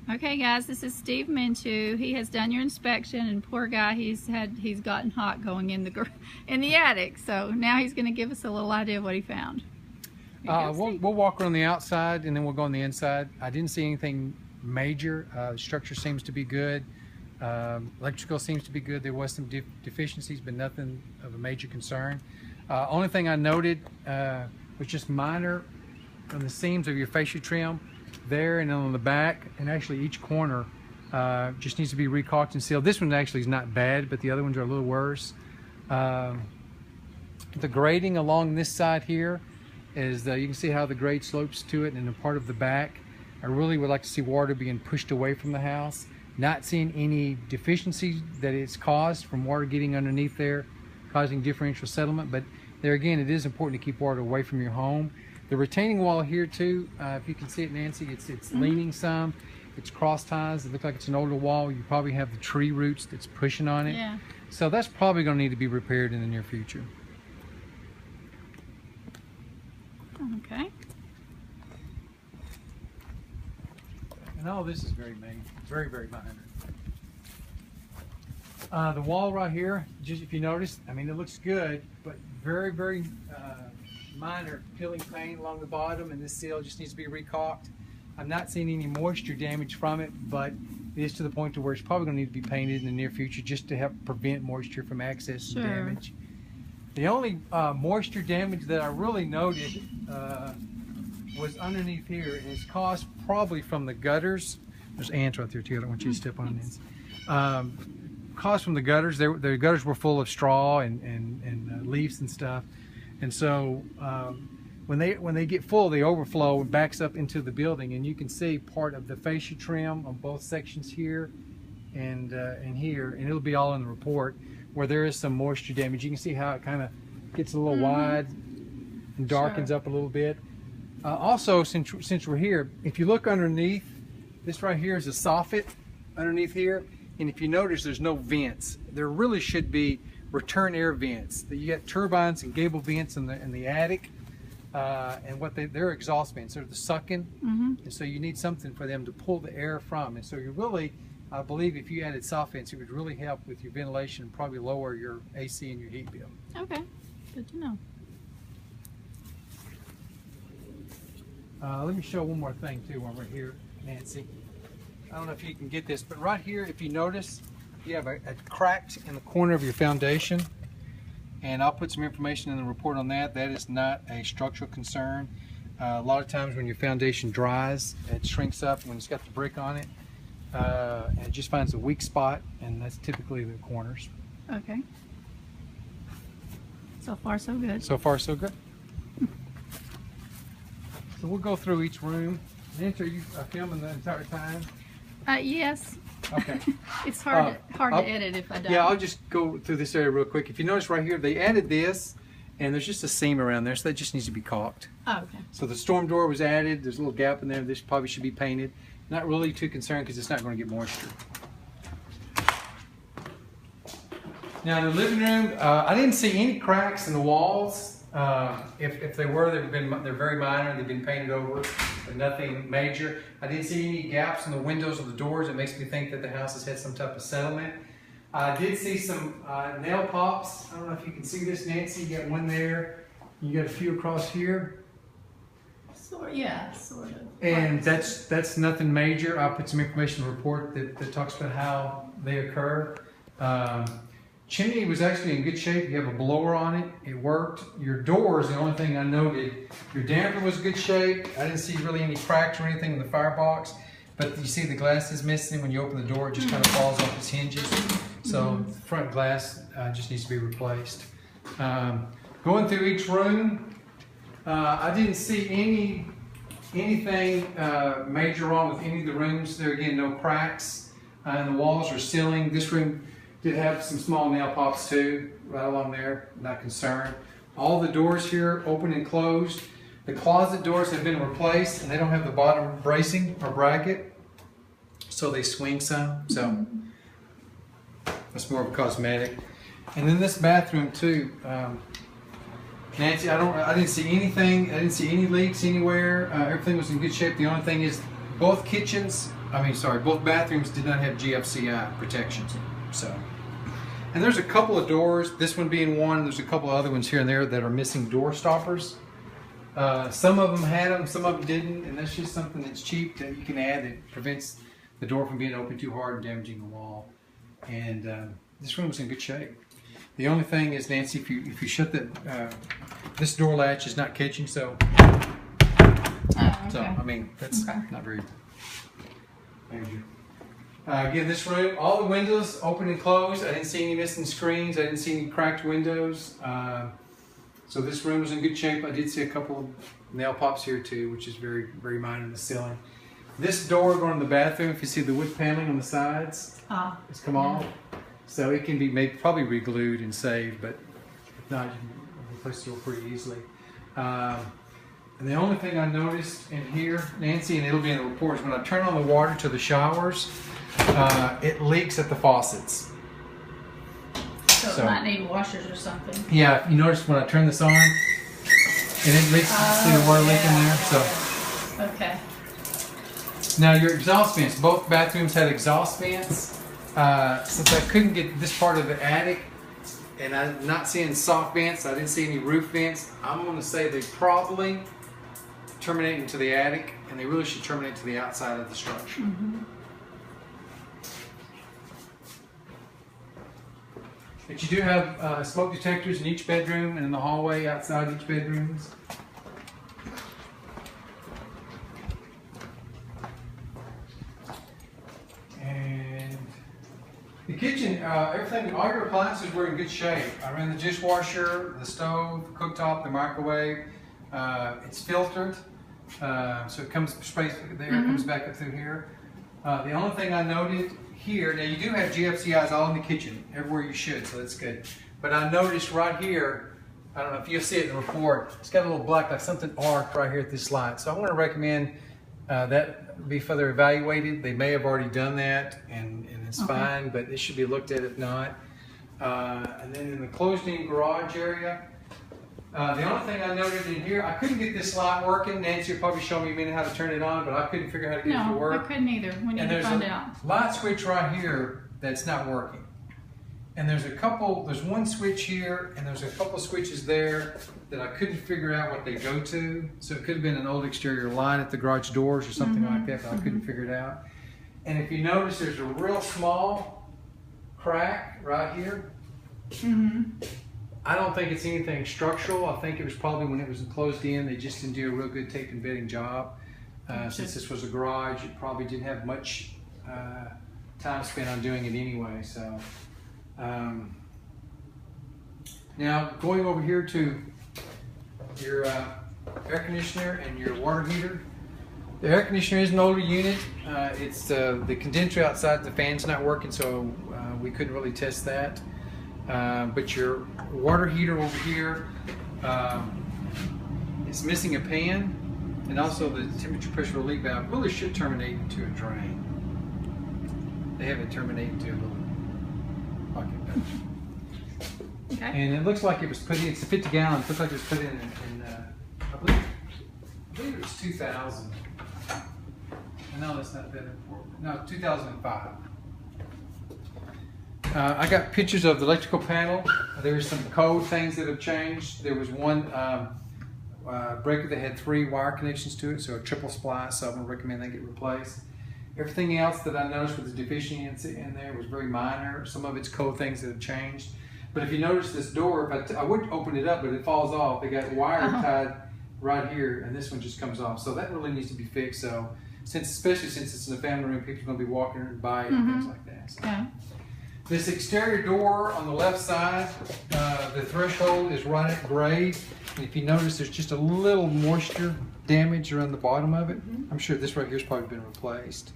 Okay guys, this is Steve Minshew. He has done your inspection, and poor guy, he's gotten hot going in the attic. So now he's going to give us a little idea of what he found. We'll walk around the outside and then we'll go on the inside. I didn't see anything major. The structure seems to be good. Electrical seems to be good. There was some deficiencies, but nothing of a major concern. Only thing I noted was just minor on the seams of your fascia trim there and on the back, and actually each corner just needs to be recaulked and sealed. This one actually is not bad, but the other ones are a little worse. The grading along this side here is you can see how the grade slopes to it, and a part of the back. I really would like to see water being pushed away from the house. Not seeing any deficiencies that it's caused from water getting underneath there, causing differential settlement, but there again, it is important to keep water away from your home. The retaining wall here too, if you can see it, Nancy, it's leaning some. It's cross ties. It looks like it's an older wall. You probably have the tree roots that's pushing on it. Yeah. So that's probably going to need to be repaired in the near future. Okay. And all this is very minor. The wall right here, just if you notice, I mean, it looks good, but very minor peeling paint along the bottom, and this seal just needs to be recaulked. I'm not seeing any moisture damage from it, but it is to the point to where it's probably going to need to be painted in the near future just to help prevent moisture from access and damage. The only moisture damage that I really noted was underneath here, and it's caused probably from the gutters. There's ants right there too. I don't want you to step on ants. Caused from the gutters. The gutters were full of straw and leaves and stuff, and so when they get full, they overflow and backs up into the building, and you can see part of the fascia trim on both sections here and here, and it'll be all in the report where there is some moisture damage. You can see how it kind of gets a little wide and darkens up a little bit. Also, since we're here, if you look underneath, this right here is a soffit underneath here, and if you notice, there's no vents. There really should be return air vents. You got turbines and gable vents in the attic, and they're exhaust vents. They're the sucking, and so you need something for them to pull the air from. And so you really, I believe, if you added soft vents, it would really help with your ventilation and probably lower your AC and your heat bill. Okay, good to know. Let me show one more thing too while we're here, Nancy. I don't know if you can get this, but right here, if you notice, you have a crack in the corner of your foundation, and I'll put some information in the report on that. That is not a structural concern. A lot of times when your foundation dries, it shrinks up when it's got the brick on it, and it just finds a weak spot, and that's typically the corners. Okay. So far, so good. So far, so good. So we'll go through each room. Nancy, are you filming the entire time? Yes. Okay. It's hard to edit if I don't. Yeah, I'll just go through this area real quick. If you notice right here, they added this, and there's just a seam around there, so that just needs to be caulked. Oh, okay. So the storm door was added. There's a little gap in there. This probably should be painted. Not really too concerned because it's not going to get moisture. Now in the living room, I didn't see any cracks in the walls. If they were, they're very minor. They've been painted over, but nothing major. I didn't see any gaps in the windows or the doors. It makes me think that the house has had some type of settlement. I did see some nail pops. I don't know if you can see this, Nancy. You got one there. You got a few across here. Yeah, sort of. And that's nothing major. I'll put some information in the report that talks about how they occur. Chimney was actually in good shape. You have a blower on it. It worked. Your doors, the only thing I noted, your damper was good shape. I didn't see really any cracks or anything in the firebox, but you see the glass is missing. When you open the door, it just kind of falls off its hinges. So the front glass just needs to be replaced. Going through each room, I didn't see anything major wrong with any of the rooms. There again, no cracks in the walls or ceiling. This room did have some small nail pops too, right along there, not concerned. All the doors here open and closed. The closet doors have been replaced, and they don't have the bottom bracing or bracket, so they swing some. So that's more of a cosmetic. And then this bathroom too, Nancy, I didn't see anything. I didn't see any leaks anywhere. Everything was in good shape. The only thing is both kitchens both bathrooms did not have GFCI protection. So, and there's a couple of doors, this one being one, there's a couple of other ones here and there that are missing door stoppers. Some of them had them, some of them didn't, and that's just something that's cheap that you can add that prevents the door from being open too hard and damaging the wall. And this room's in good shape. The only thing is, Nancy, if you shut the this door latch is not catching, so Okay. so I mean that's Okay. not very major. Again, this room, all the windows open and closed. I didn't see any missing screens. I didn't see any cracked windows. So this room is in good shape. I did see a couple of nail pops here too, which is very, very minor in the ceiling. This door going to the bathroom, if you see the wood paneling on the sides, it's come off. So it can be probably re-glued and saved, but if not, you can replace the door pretty easily. And the only thing I noticed in here, Nancy, and it'll be in the report, is when I turn on the water to the showers, it leaks at the faucets. So it might need washers or something. Yeah, you notice when I turn this on, and it leaks, see the water leak in there. So Okay. now your exhaust vents, both bathrooms had exhaust vents. Since I couldn't get this part of the attic, and I'm not seeing soft vents, I didn't see any roof vents, I'm going to say they probably terminate into the attic, and they really should terminate to the outside of the structure. But you do have smoke detectors in each bedroom and in the hallway outside each bedrooms. And the kitchen, everything, all your appliances were in good shape. I ran the dishwasher, the stove, the cooktop, the microwave. It's filtered, so it comes straight, the air comes back up through here. The only thing I noted here, now you do have GFCIs all in the kitchen, everywhere you should, so that's good. But I noticed right here, I don't know if you'll see it in the report, it's got a little black, like something arced right here at this light. So I want to recommend that be further evaluated. They may have already done that, and it's fine, but it should be looked at if not. And then in the closed-in garage area, the only thing I noted in here, I couldn't get this light working. Nancy will probably show me a minute how to turn it on, but I couldn't figure out how to get it to No, I work. couldn't either. We need And to there's find a out. light switch right here that's not working. And there's one switch here, and there's a couple switches there that I couldn't figure out what they go to. So it could have been an old exterior line at the garage doors or something like that, but I couldn't figure it out. And if you notice, there's a real small crack right here. I don't think it's anything structural. I think it was probably when it was closed in, they just didn't do a real good tape and bedding job. Since this was a garage, it probably didn't have much time spent on doing it anyway. So now going over here to your air conditioner and your water heater. The air conditioner is an older unit. It's the condenser outside the fan's not working, so we couldn't really test that. But your water heater over here is missing a pan, and also the temperature pressure relief valve really should terminate into a drain. They have it terminate into a little bucket pouch. Okay. And it looks like it was put in, it's a 50 gallon, it looks like it was put in I believe it was 2000. No, that's not that important. No, 2005. I got pictures of the electrical panel. There's some code things that have changed. There was one breaker that had 3 wire connections to it, so a triple splice, so I'm going to recommend they get replaced. Everything else that I noticed with the deficiency in there was very minor. Some of it's code things that have changed. But if you notice this door, I would open it up, but it falls off. They got wire tied right here, and this one just comes off. So that really needs to be fixed. So especially since it's in the family room, people are going to be walking by it and things like that. So. Okay. This exterior door on the left side, the threshold is right at grade. And if you notice, there's just a little moisture damage around the bottom of it. I'm sure this right here has probably been replaced.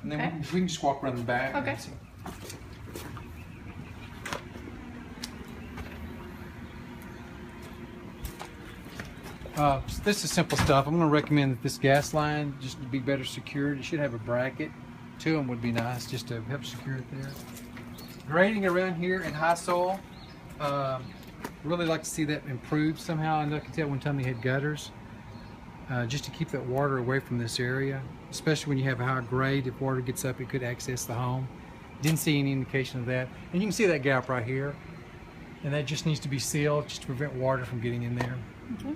And then we can just walk around the back. Okay. This is simple stuff. I'm going to recommend that this gas line just to be better secured. It should have a bracket. 2 of them would be nice just to help secure it there. Grading around here in high soil. Really like to see that improved somehow. I know I can tell one time they had gutters. just to keep that water away from this area, especially when you have a high grade. If water gets up, it could access the home. Didn't see any indication of that. And you can see that gap right here. And that just needs to be sealed just to prevent water from getting in there. Okay.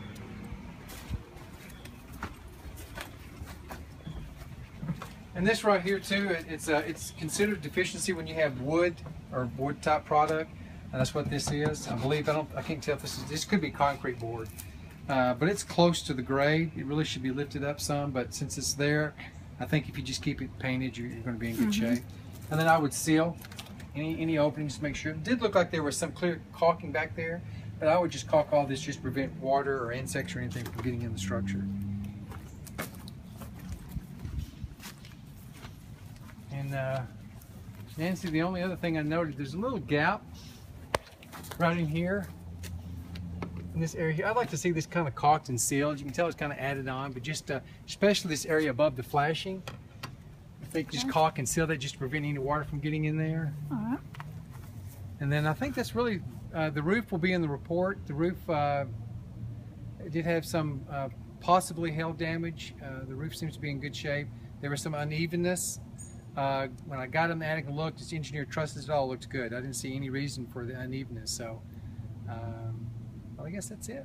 And this right here too, it's considered deficiency when you have wood or wood type product. And that's what this is. I believe, I can't tell if this could be concrete board. But it's close to the grade. It really should be lifted up some, but since it's there, I think if you just keep it painted, you're going to be in good shape. And then I would seal any openings to make sure. It did look like there was some clear caulking back there, but I would just caulk all this just to prevent water or insects or anything from getting in the structure. And Nancy, the only other thing I noted, there's a little gap right in here. In this area here, I'd like to see this kind of caulked and sealed. You can tell it's kind of added on, but just especially this area above the flashing, if they just caulk and seal that just to prevent any water from getting in there. All right. And then I think that's really, the roof will be in the report. The roof it did have some possibly hail damage. The roof seems to be in good shape. There was some unevenness. When I got in the attic and looked, this engineer trusses it all looked good. I didn't see any reason for the unevenness. So well, I guess that's it.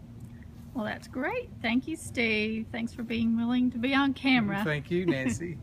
Well, that's great. Thank you, Steve. Thanks for being willing to be on camera. Thank you, Nancy.